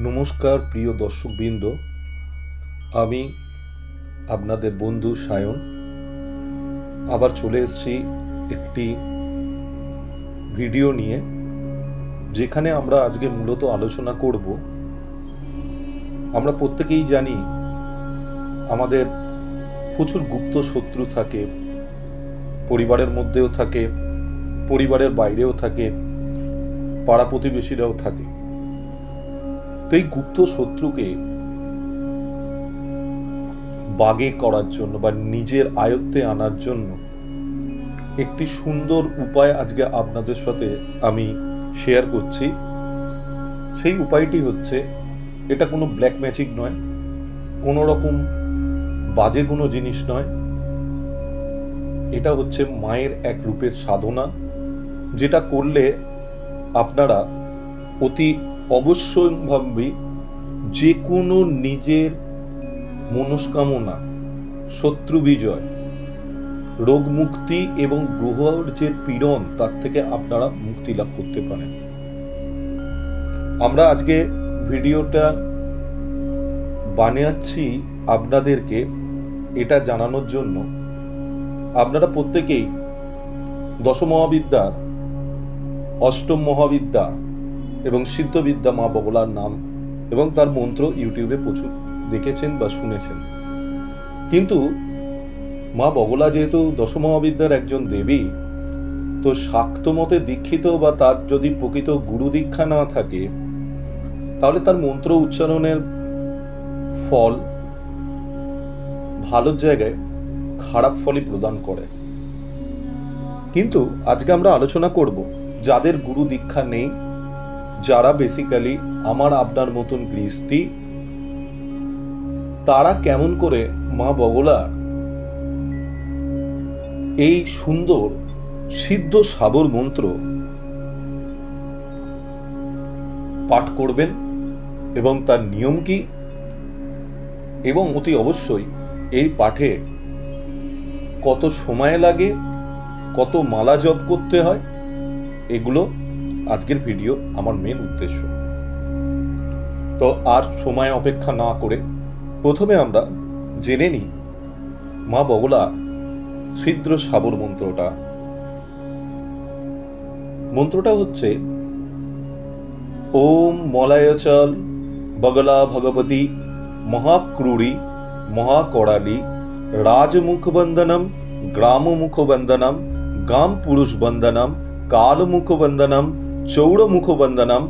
নমস্কার প্রিয় দর্শকবৃন্দ, আমি আপনাদের বন্ধু সায়ন আবার চলে এসেছি একটি ভিডিও নিয়ে, যেখানে আমরা আজকে মূলত আলোচনা করব। আমরা প্রত্যেকেই জানি আমাদের প্রচুর গুপ্ত শত্রু থাকে, পরিবারের মধ্যেও থাকে, পরিবারের বাইরেও থাকে, পাড়া প্রতিবেশীরাও থাকে। তো এই গুপ্ত শত্রুকে বাগে করার জন্য বা নিজের আয়ত্তে আনার জন্য একটি সুন্দর উপায় আজকে আপনাদের সাথে আমি শেয়ার করছি। সেই উপায়টি হচ্ছে, এটা কোনো ব্ল্যাক ম্যাজিক নয়, কোনো রকম বাজে কোনো জিনিস নয়। এটা হচ্ছে মায়ের এক রূপের সাধনা, যেটা করলে আপনারা অতি অবশ্যম্ভাবী যে কোনো নিজের মনস্কামনা, শত্রু বিজয়, রোগ মুক্তি এবং গ্রহের যে পীড়ন তার থেকে আপনারা মুক্তি লাভ করতে পারেন। আমরা আজকে ভিডিওটা বানাচ্ছি আপনাদেরকে এটা জানানোর জন্য। আপনারা প্রত্যেকেই দশমহাবিদ্যার অষ্টম মহাবিদ্যা এবং সিদ্ধবিদ্যা মা বগলার নাম এবং তার মন্ত্র ইউটিউবে প্রচুর দেখেছেন বা শুনেছেন। কিন্তু মা বগলা যেহেতু দশমহাবিদ্যার একজন দেবী, তো শাক্ত মতে দীক্ষিত বা তার যদি প্রকৃত গুরু দীক্ষা না থাকে, তাহলে তার মন্ত্র উচ্চারণের ফল ভালো জায়গায় খারাপ ফলই প্রদান করে। কিন্তু আজকে আমরা আলোচনা করব যাদের গুরু দীক্ষা নেই, যারা বেসিক্যালি আমার আপনার মতন গৃহস্থী, তারা কেমন করে মা বগলার এই সুন্দর সিদ্ধ সাবর মন্ত্র পাঠ করবেন এবং তার নিয়ম কি, এবং অতি অবশ্যই এই পাঠে কত সময় লাগে, কত মালা জপ করতে হয়, এগুলো আজকের ভিডিও আমার মেন উদ্দেশ্য। তো আর সময় অপেক্ষা না করে প্রথমে আমরা জেনে নিই মা বগলা সিদ্ধ সাবর মন্ত্রটা। মন্ত্রটা হচ্ছে, ওম মলায়চল বগলা ভগবতী মহাক্রূরী মহাকরালী রাজমুখবন্দনম গ্রামমুখবন্দনম গাম পুরুষ বন্দনম কালমুখবন্দনম চৌড়মুখবন্দনম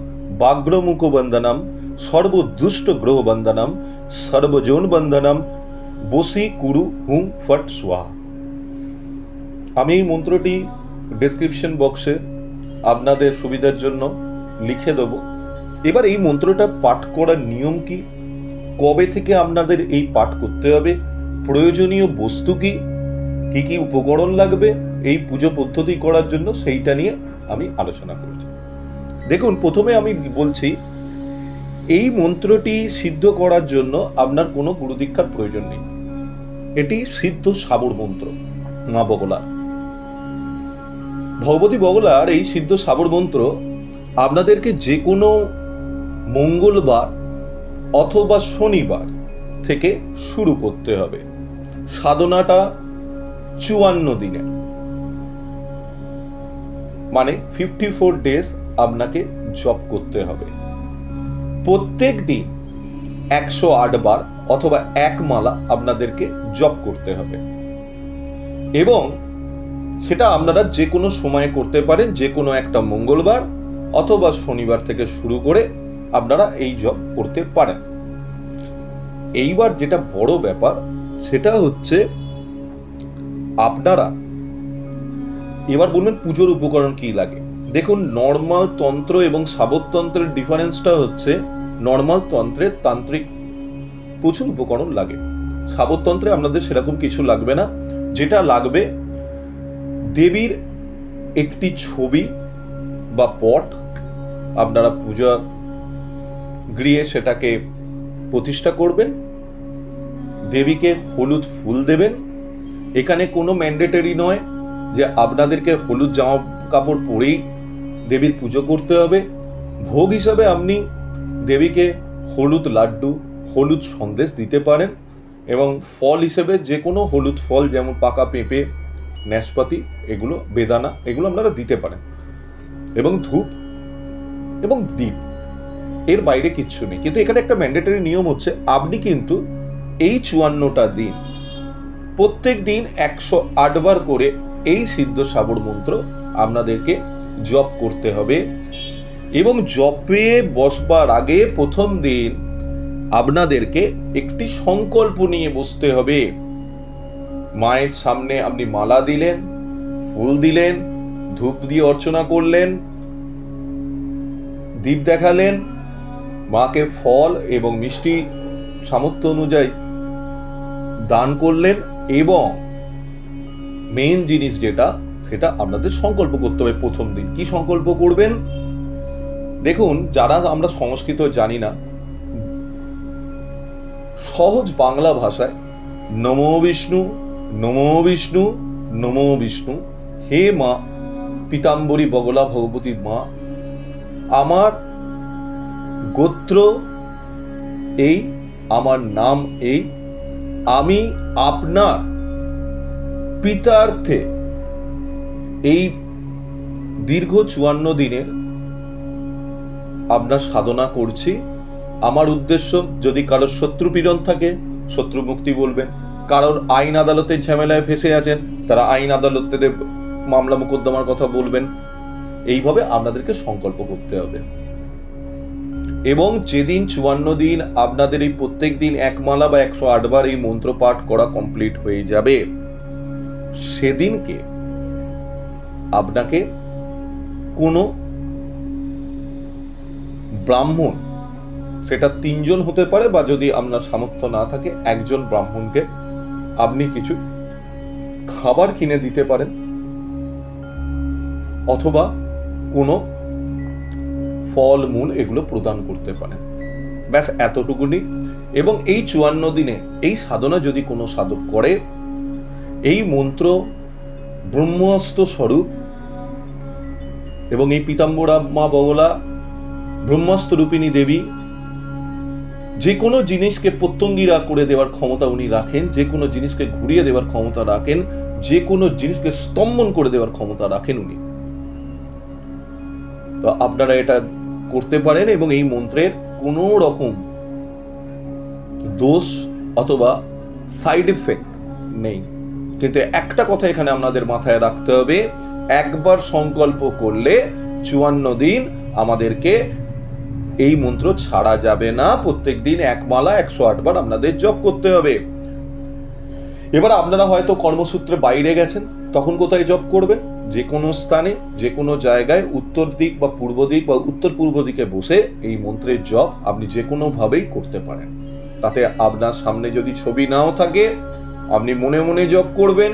বাগ্রমুখবন্দনম সর্বদুষ্ট গ্রহ বন্দনম সর্বজন বন্দনম বসি কুরু হুম ফট স্বাহা। আমি এই মন্ত্রটি ডেসক্রিপশন বক্সে আপনাদের সুবিধার জন্য লিখে দেব। এবার এই মন্ত্রটা পাঠ করার নিয়ম কি, কবে থেকে আপনাদের এই পাঠ করতে হবে, প্রয়োজনীয় বস্তু কি, কি কি উপকরণ লাগবে এই পুজো পদ্ধতি করার জন্য, সেইটা নিয়ে আমি আলোচনা করছি। দেখুন, প্রথমে আমি বলছি, এই মন্ত্রটি সিদ্ধ করার জন্য আপনার কোনো গুরু দীক্ষার প্রয়োজন নেই। এটি সিদ্ধ সাবর মন্ত্র মা বগলার। ভগবতী বগলার এই সিদ্ধ সাবর মন্ত্র আপনাদেরকে যে কোনো মঙ্গলবার অথবা শনিবার থেকে শুরু করতে হবে। সাধনাটা 54 দিনে, মানে 54 ডেজ আপনাকে জপ করতে হবে। প্রত্যেক দিন 108 বার অথবা এক মালা আপনাদেরকে জপ করতে হবে, এবং সেটা আপনারা যে কোনো সময়ে করতে পারেন। যে কোনো একটা মঙ্গলবার অথবা শনিবার থেকে শুরু করে আপনারা এই জপ করতে পারেন। এইবার যেটা বড় ব্যাপার, সেটা হচ্ছে আপনারা এবার বলবেন পুজোর উপকরণ কি লাগে। দেখুন, নর্মাল তন্ত্র এবং সাবতন্ত্রের ডিফারেন্সটা হচ্ছে, নর্মাল তন্ত্রের তান্ত্রিক প্রচুর উপকরণ লাগে, সাবতন্ত্রে আপনাদের সেরকম কিছু লাগবে না। যেটা লাগবে, দেবীর একটি ছবি বা পট, আপনারা পূজা গৃহে সেটাকে প্রতিষ্ঠা করবেন, দেবীকে হলুদ ফুল দেবেন। এখানে কোনো ম্যান্ডেটরি নয় যে আপনাদেরকে হলুদ জামা কাপড় পরেই দেবীর পুজো করতে হবে। ভোগ হিসাবে আপনি দেবীকে হলুদ লাড্ডু, হলুদ সন্দেশ দিতে পারেন, এবং ফল হিসেবে যে কোনো হলুদ ফল যেমন পাকা পেঁপে, নাশপাতি, এগুলো, বেদানা, এগুলো আপনারা দিতে পারেন, এবং ধূপ এবং দীপ, এর বাইরে কিচ্ছু নেই। কিন্তু এখানে একটা ম্যান্ডেটরি নিয়ম হচ্ছে, আপনি কিন্তু এই 54টা দিন প্রত্যেক দিন 108 বার করে এই সিদ্ধ সাবর মন্ত্র আপনাদেরকে জপ করতে হবে। এবং জপে বসবার আগে প্রথম দিন আপনাদেরকে একটি সংকল্প নিয়ে বসতে হবে। মায়ের সামনে আপনি মালা দিলেন, ফুল দিলেন, ধূপ দিয়ে অর্চনা করলেন, দীপ দেখালেন, মাকে ফল এবং মিষ্টি সামর্থ্য অনুযায়ী দান করলেন, এবং মেইন জিনিস যেটা, সেটা আপনাদের সংকল্প করতে হবে প্রথম দিন। কি সংকল্প করবেন? দেখুন, যারা আমরা সংস্কৃত জানি না, সহজ বাংলা ভাষায় নমো বিষ্ণু, নমো বিষ্ণু, নমো বিষ্ণু, হে মা পীতাম্বরী বগলা ভগবতী মা, আমার গোত্র এই, আমার নাম এই, আমি আপনার পিতার্থে এই দীর্ঘ 54 দিনের আপনার সাধনা করছি। আমার উদ্দেশ্য, যদি কারোর শত্রু পীড়ন থাকে শত্রু মুক্তি বলবেন, কারোর আইন আদালতের ঝামেলায় ফেসে আছেন তারা আইন আদালতের মামলা মোকদ্দমার কথা বলবেন। এইভাবে আপনাদেরকে সংকল্প করতে হবে। এবং যেদিন 54 দিন আপনাদের এই প্রত্যেক দিন এক মালা বা 108 বার এই মন্ত্র পাঠ করা কমপ্লিট হয়ে যাবে, সেদিনকে আপনাকে কোনো ব্রাহ্মণ, সেটা 3 জন হতে পারে, বা যদি আপনার সামর্থ্য না থাকে 1 জন ব্রাহ্মণকে আপনি কিছু খাবার কিনে দিতে পারেন, অথবা কোনো ফল মূল এগুলো প্রদান করতে পারেন। ব্যাস এতটুকুনি। এবং এই 54 দিনে এই সাধনা যদি কোনো সাধক করে, এই মন্ত্র ব্রহ্মাস্ত্র স্বরূপ, এবং এই পীতাম্বরা মা বগলা ব্রহ্মাস্ত্র রূপিণী দেবী যে কোনো জিনিসকে প্রত্যঙ্গিরা করে দেওয়ার ক্ষমতা উনি রাখেন, যে কোনো জিনিসকে ঘুরিয়ে দেওয়ার ক্ষমতা রাখেন, যে কোনো জিনিসকে স্তম্ভন করে দেওয়ার ক্ষমতা রাখেন উনি। তো আপনারা এটা করতে পারেন, এবং এই মন্ত্রের কোনো রকম দোষ অথবা সাইড এফেক্ট নেই। কিন্তু একটা কথা এখানে আপনাদের মাথায় রাখতে হবে, একবার সংকল্প করলে 54 দিন আমাদেরকে এই মন্ত্র ছাড়া যাবে না। প্রত্যেক দিন এক মালা 108 বার আপনাদের জপ করতে হবে। এবার আপনারা হয়তো কর্মসূত্রে বাইরে গেছেন, তখন কোথায় জপ করবেন? যে কোনো স্থানে, যে কোনো জায়গায়, উত্তর দিক বা পূর্ব দিক বা উত্তর পূর্ব দিকে বসে এই মন্ত্রের জপ আপনি যে কোনোভাবেই করতে পারেন। তাতে আপনার সামনে যদি ছবি নাও থাকে, আপনি মনে মনে জপ করবেন,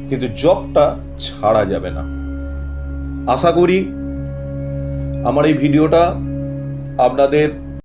কিন্তু জপটা ছাড়া যাবে না। আশা করি আমার এই ভিডিওটা আপনাদের